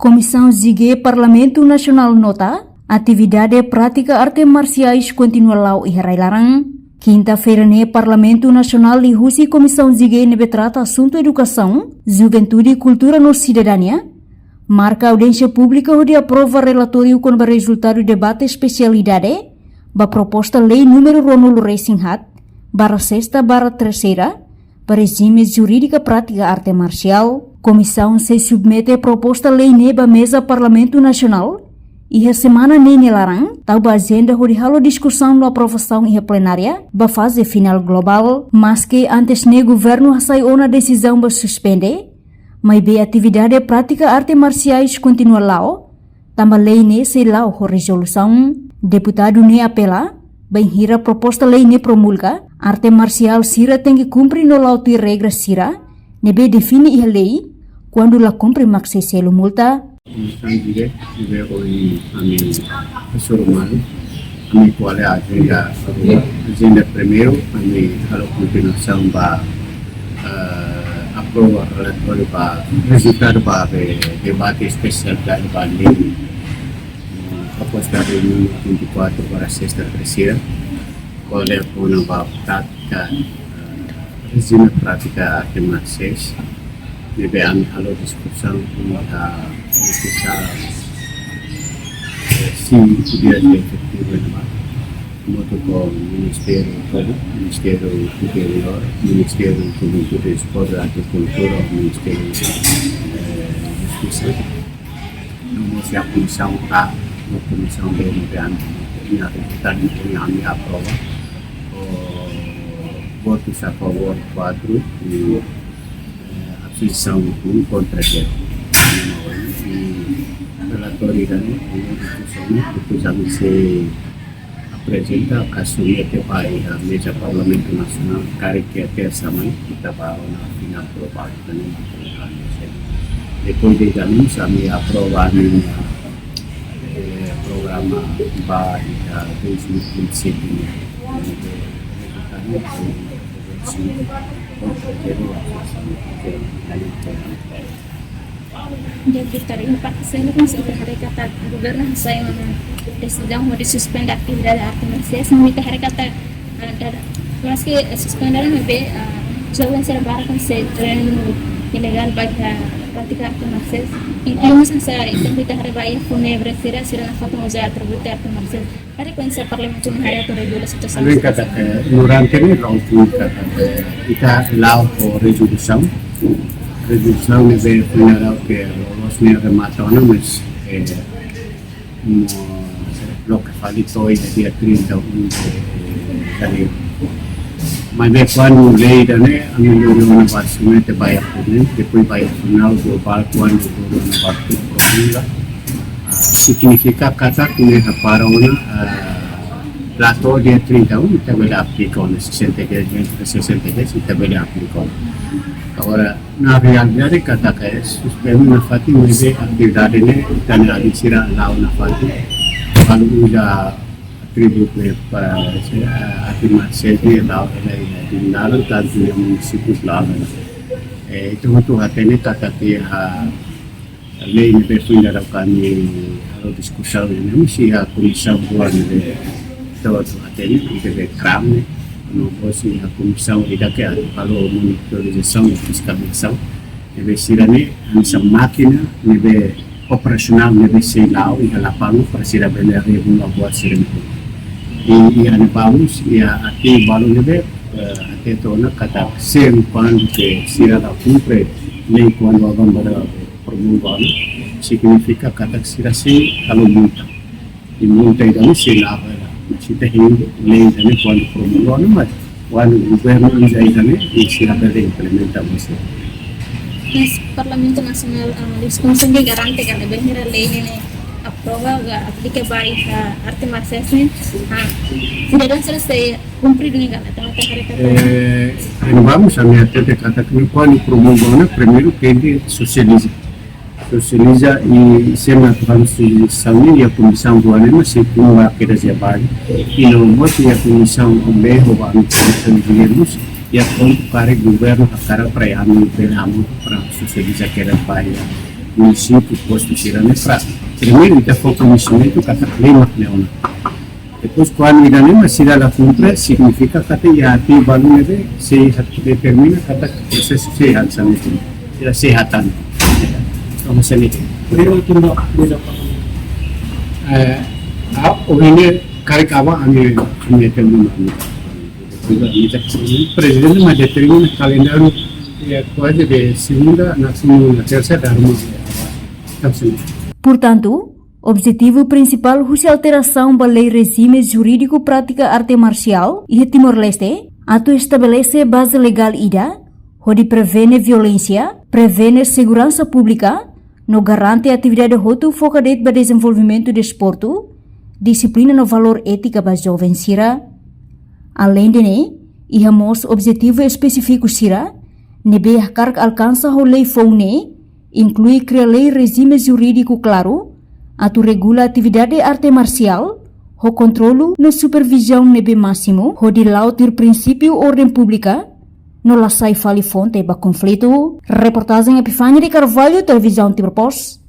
Comissão Zigue Parlamento Nacional nota, atividade prática artes marciais continua lá e larang. Quinta-feira, Parlamento Nacional lihusi Comissão Zigue nebe trata assunto educação, juventude e cultura no cidadania. Marca audiência pública onde aprova relatório com o resultado do debate especialidade, ba proposta lei número Ronald Racing Hat, barra sexta barra terceira, para regime jurídica prática arte marcial. Comissão se submete a proposta lei neba mesa Parlamento Nacional e a semana nene larang, tau ba agenda onde halo discussão no aprovação e a plenária, ba fase final global, mas que antes ne governo hasai ona decisão ba suspende, mas be atividade prática arte marciais continua lao, tambah lei ne se lao ho resolução, deputado ne apela, bem hira proposta lei ne promulga, arte marcial sira tem que cumprir no lao ti regra sira, ne be define a lei, quando la cumpre maxi selo multa. Diga hoje a minha professor humano, a minha qual é a agenda primeiro, a minha continuação para aprovar o relatório para resultado para debate especial para a lei proposta de número 24 para a sexta terceira, qual é a nova prática regime prática arte marciais. Deve haver discussão com a se podia ser efetivo junto com o Ministério Interior, Ministério da Cultura e Esporte, Agricultura, o Ministério da Justiça. Nós a comissão A, a comissão B, a resultado em a aprova. Votos a favor 4 e abstenção 1 contra 0. Relatório da discussão que se apresenta assumir para a mesa Parlamento Nacional, que até essa manhã kita baru na final global depois de exame kami aprovado programa da 2027 Jadi tarik saya ini masih hari kata gubernur saya decisão de suspender atividade arte marciais sampai hari kata meski suspender lebih jangan serba kan saya treino ilegal bagi prática arte marciais incluso saya itu kita hari bayi funebre sira na foto museu atributo arte marciais hari pensa parlamento hari atau regulasi itu sama kata durante ini kita lau resolução deve funeral que os meus remataram, mas lo que faltou é dia 31 de janeiro. Mas bem, quando lei da né, a minha reunião vai se vai depois vai final global quando vai promulga, significa kata que para uma plato dia 31 kita boleh aplicar 60 kita boleh aplicar. Agora, na realidade, kata kaya suspende na fati mebe atividade ne dan ali sira lao na fati kalau udah atribut para atividade ne lao ela dinalo tanto yang município lao itu untuk hatene kata kaya lei ne befuinda kami kalau diskusi ne mesti a comissão boa ne todo hatene de kram ne no fosse a comissão que falou monitorização e fiscalização deve ser essa máquina deve operacional deve ser lá e ela pago para ser bela regular boa ser e ane vamos e até balu deve até tona kata sem quando que sira da cumpre nem quando a banda promulgada significa kata sira se kalau multa e multa itu se lá kita hidup lei dan quando promulgado mas quando o governo ini e siapa yang implementasi. Mas Parlamento Nasional discussão de garante kan benar lei ini aprova ga aplica baik arte marciais ne tidak selesai cumprir dengan kata vamos a minha tete kata que quando promulgado primeiro que socializa e sendo transição e a comissão do ano se pula que reservar e não mostra a comissão o mesmo a comissão de governos e a conta para o governo a cara para a para socializar que era para município posto Cirane para primeiro ita foi conhecimento kata lima neona. Depois quando ida nem mas ida la cumpre significa kata ya ati balu nebe se determina kata proses sehat sana itu. Ida sehatan. Kamu sendiri. Pero tindak tidak Ini karek awa ame temu Presiden mas determina calendário quase de segunda na terça da rumah. Portanto, objetivo principal husi alteração da lei regime jurídico prática arte marcial e Timor-Leste atu estabelece base legal ida, onde prevene violência, prevene segurança pública, no garante atividade hotu focada para desenvolvimento do desporto, disciplina no valor ética para jovens sira. Além de ne, ihamos objetivo específico sira, nebe carg alcança o lei foune, inclui criar lei regime jurídico claro, atu regula atividade arte marcial, ho controlo no supervisão nebe máximo, ho di lautir princípio ordem pública, no lasai fali fonte ba conflito. Reportagem Epifânia de Carvalho, Televisão Timor-Post.